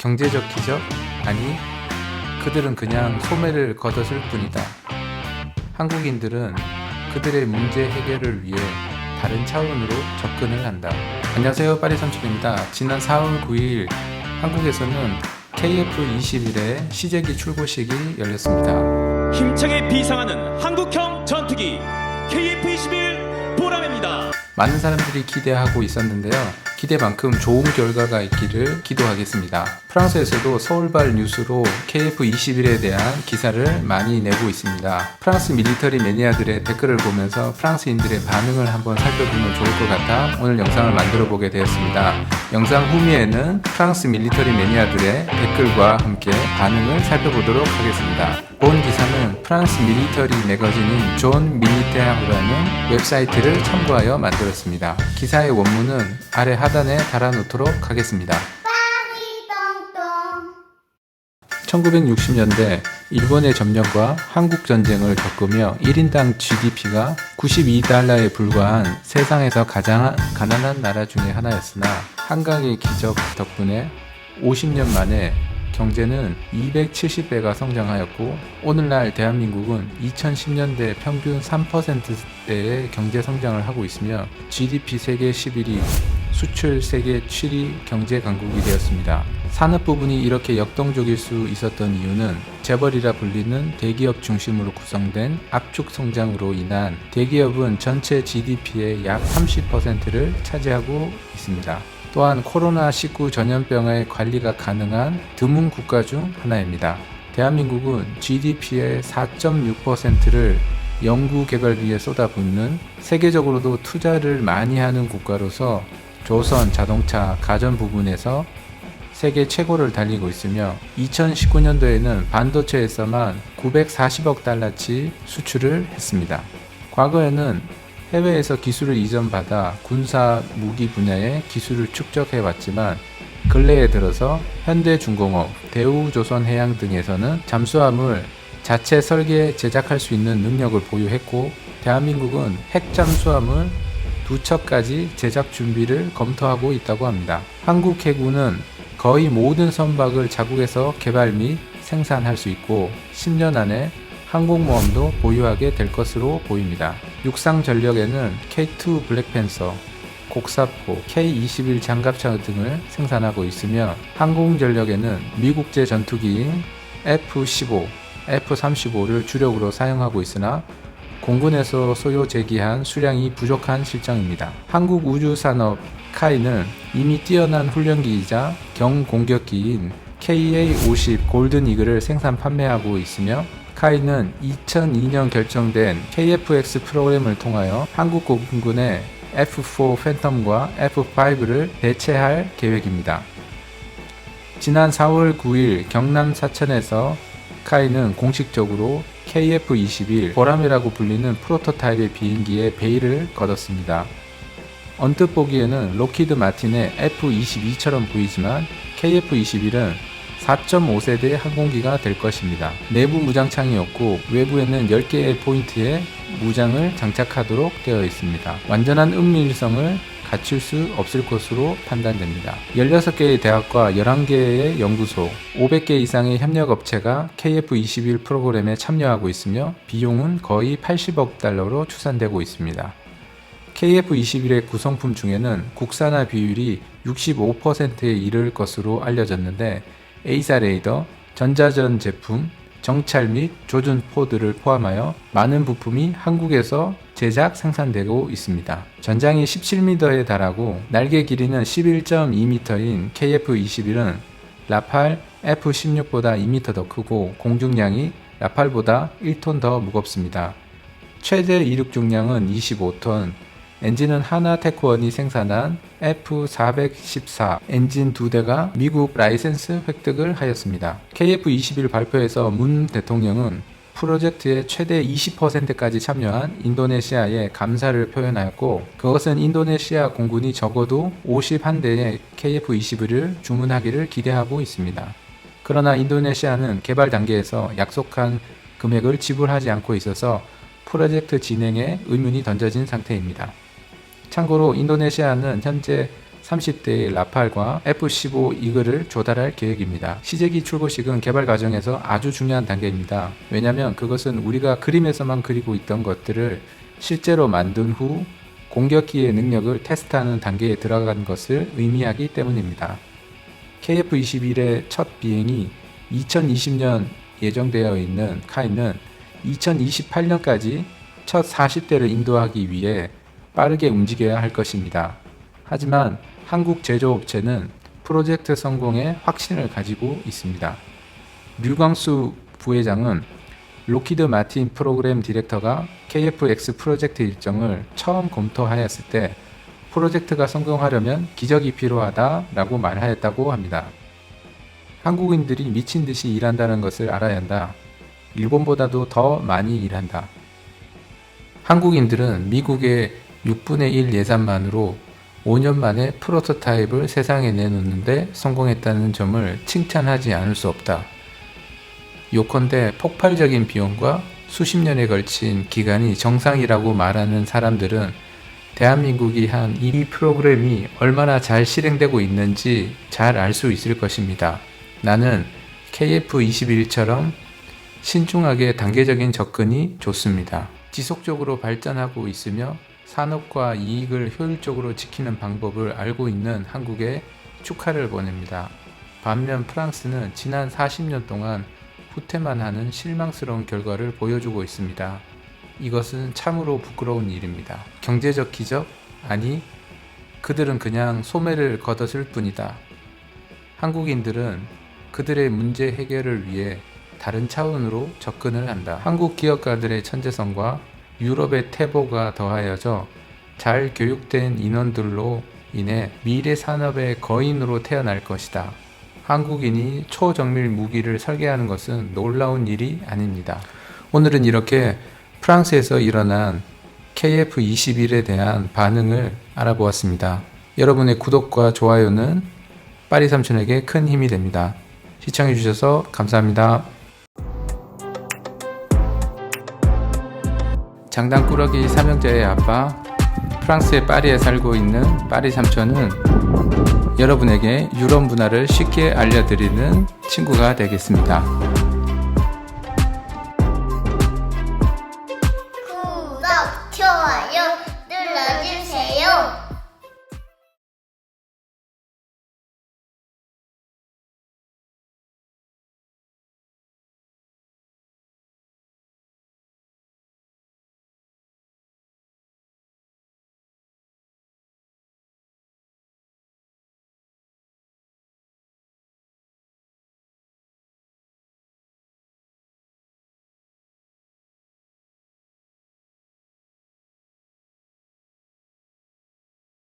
경제적 기적? 아니, 그들은 그냥 소매를 걷었을 뿐이다. 한국인들은 그들의 문제 해결을 위해 다른 차원으로 접근을 한다. 안녕하세요, 파리삼촌입니다. 지난 4월 9일 한국에서는 KF-21의 시제기 출고식이 열렸습니다. 힘차게 비상하는 한국형 전투기 KF-21 보람입니다. 많은 사람들이 기대하고 있었는데요. 기대만큼 좋은 결과가 있기를 기도하겠습니다. 프랑스에서도 서울발 뉴스로 KF-21에 대한 기사를 많이 내고 있습니다. 프랑스 밀리터리 매니아들의 댓글을 보면서 프랑스인들의 반응을 한번 살펴보면 좋을 것 같아 오늘 영상을 만들어 보게 되었습니다. 영상 후미에는 프랑스 밀리터리 매니아들의 댓글과 함께 반응을 살펴보도록 하겠습니다. 본 기사는 프랑스 밀리터리 매거진인 존 밀리테르라는 웹사이트를 참고하여 만들었습니다. 기사의 원문은 아래 하단에 달아놓도록 하겠습니다. 1960년대 일본의 점령과 한국 전쟁을 겪으며 1인당 GDP가 92달러에 불과한 세상에서 가장 가난한 나라 중에 하나였으나 한강의 기적 덕분에 50년 만에 경제는 270배가 성장하였고 오늘날 대한민국은 2010년대 평균 3%대의 경제 성장을 하고 있으며 GDP 세계 11위, 수출 세계 7위 경제 강국이 되었습니다. 산업 부분이 이렇게 역동적일 수 있었던 이유는 재벌이라 불리는 대기업 중심으로 구성된 압축 성장으로 인한 대기업은 전체 GDP의 약 30%를 차지하고 있습니다. 또한 코로나19 전염병의 관리가 가능한 드문 국가 중 하나입니다. 대한민국은 GDP의 4.6%를 연구개발비에 쏟아붓는 세계적으로도 투자를 많이 하는 국가로서 조선, 자동차, 가전 부분에서 세계 최고를 달리고 있으며 2019년도에는 반도체에서만 940억 달러치 수출을 했습니다. 과거에는 해외에서 기술을 이전받아 군사 무기 분야의 기술을 축적해왔지만 근래에 들어서 현대중공업, 대우조선해양 등에서는 잠수함을 자체 설계 제작할 수 있는 능력을 보유했고 대한민국은 핵잠수함을 2척까지 제작 준비를 검토하고 있다고 합니다. 한국 해군은 거의 모든 선박을 자국에서 개발 및 생산할 수 있고 10년 안에 항공모함도 보유하게 될 것으로 보입니다. 육상 전력에는 K2 블랙팬서, 곡사포, K21 장갑차 등을 생산하고 있으며 항공 전력에는 미국제 전투기인 F-15, F-35를 주력으로 사용하고 있으나 공군에서 소요 제기한 수량이 부족한 실정입니다. 한국 우주산업 카이는 이미 뛰어난 훈련기이자 경공격기인 KA-50 골든 이글을 생산 판매하고 있으며 카이는 2002년 결정된 KF-X 프로그램을 통하여 한국 공군의 F-4 팬텀과 F-5를 대체할 계획입니다. 지난 4월 9일 경남 사천에서 카이는 공식적으로 KF-21 보람이라고 불리는 프로토타입의 비행기에 베일을 걷었습니다. 언뜻 보기에는 록히드 마틴의 F-22처럼 보이지만 KF-21은 4.5세대 항공기가 될 것입니다. 내부 무장창이 없고 외부에는 10개의 포인트에 무장을 장착하도록 되어 있습니다. 완전한 은밀성을 갖출 수 없을 것으로 판단됩니다. 16개의 대학과 11개의 연구소, 500개 이상의 협력업체가 KF-21 프로그램에 참여하고 있으며 비용은 거의 80억 달러로 추산되고 있습니다. KF-21의 구성품 중에는 국산화 비율이 65%에 이를 것으로 알려졌는데 A사 레이더, 전자전 제품, 정찰 및 조준 포드를 포함하여 많은 부품이 한국에서 제작 생산되고 있습니다. 전장이 17m에 달하고 날개 길이는 11.2m인 KF-21은 라팔 F-16보다 2m 더 크고 공중량이 라팔보다 1톤 더 무겁습니다. 최대 이륙 중량은 25톤, 엔진은 하나테크원이 생산한 F414 엔진 2대가 미국 라이센스 획득을 하였습니다. KF-21 발표에서 문 대통령은 프로젝트의 최대 20%까지 참여한 인도네시아에 감사를 표현하였고 그것은 인도네시아 공군이 적어도 51대의 KF-21을 주문하기를 기대하고 있습니다. 그러나 인도네시아는 개발 단계에서 약속한 금액을 지불하지 않고 있어서 프로젝트 진행에 의문이 던져진 상태입니다. 참고로 인도네시아는 현재 30대의 라팔과 F-15 이글을 조달할 계획입니다. 시제기 출고식은 개발 과정에서 아주 중요한 단계입니다. 왜냐하면 그것은 우리가 그림에서만 그리고 있던 것들을 실제로 만든 후 공격기의 능력을 테스트하는 단계에 들어간 것을 의미하기 때문입니다. KF-21의 첫 비행이 2020년 예정되어 있는 카이는 2028년까지 첫 40대를 인도하기 위해 빠르게 움직여야 할 것입니다. 하지만 한국 제조업체는 프로젝트 성공에 확신을 가지고 있습니다. 류광수 부회장은 로키드 마틴 프로그램 디렉터가 KF-X 프로젝트 일정을 처음 검토하였을 때 프로젝트가 성공하려면 기적이 필요하다라고 말하였다고 합니다. 한국인들이 미친 듯이 일한다는 것을 알아야 한다. 일본보다도 더 많이 일한다. 한국인들은 미국의 6분의 1 예산만으로 5년 만에 프로토타입을 세상에 내놓는데 성공했다는 점을 칭찬하지 않을 수 없다. 요컨대 폭발적인 비용과 수십 년에 걸친 기간이 정상이라고 말하는 사람들은 대한민국이 한 이 프로그램이 얼마나 잘 실행되고 있는지 잘 알 수 있을 것입니다. 나는 KF-21처럼 신중하게 단계적인 접근이 좋습니다. 지속적으로 발전하고 있으며 산업과 이익을 효율적으로 지키는 방법을 알고 있는 한국에 축하를 보냅니다. 반면 프랑스는 지난 40년 동안 후퇴만 하는 실망스러운 결과를 보여주고 있습니다. 이것은 참으로 부끄러운 일입니다. 경제적 기적? 아니, 그들은 그냥 소매를 걷었을 뿐이다. 한국인들은 그들의 문제 해결을 위해 다른 차원으로 접근을 한다. 한국 기업가들의 천재성과 유럽의 태보가 더하여져 잘 교육된 인원들로 인해 미래 산업의 거인으로 태어날 것이다. 한국인이 초정밀 무기를 설계하는 것은 놀라운 일이 아닙니다. 오늘은 이렇게 프랑스에서 일어난 KF-21에 대한 반응을 알아보았습니다. 여러분의 구독과 좋아요는 빠리삼촌에게 큰 힘이 됩니다. 시청해주셔서 감사합니다. 장단꾸러기 삼형제의 아빠, 프랑스의 파리에 살고 있는 빠리삼촌은 여러분에게 유럽 문화를 쉽게 알려드리는 친구가 되겠습니다.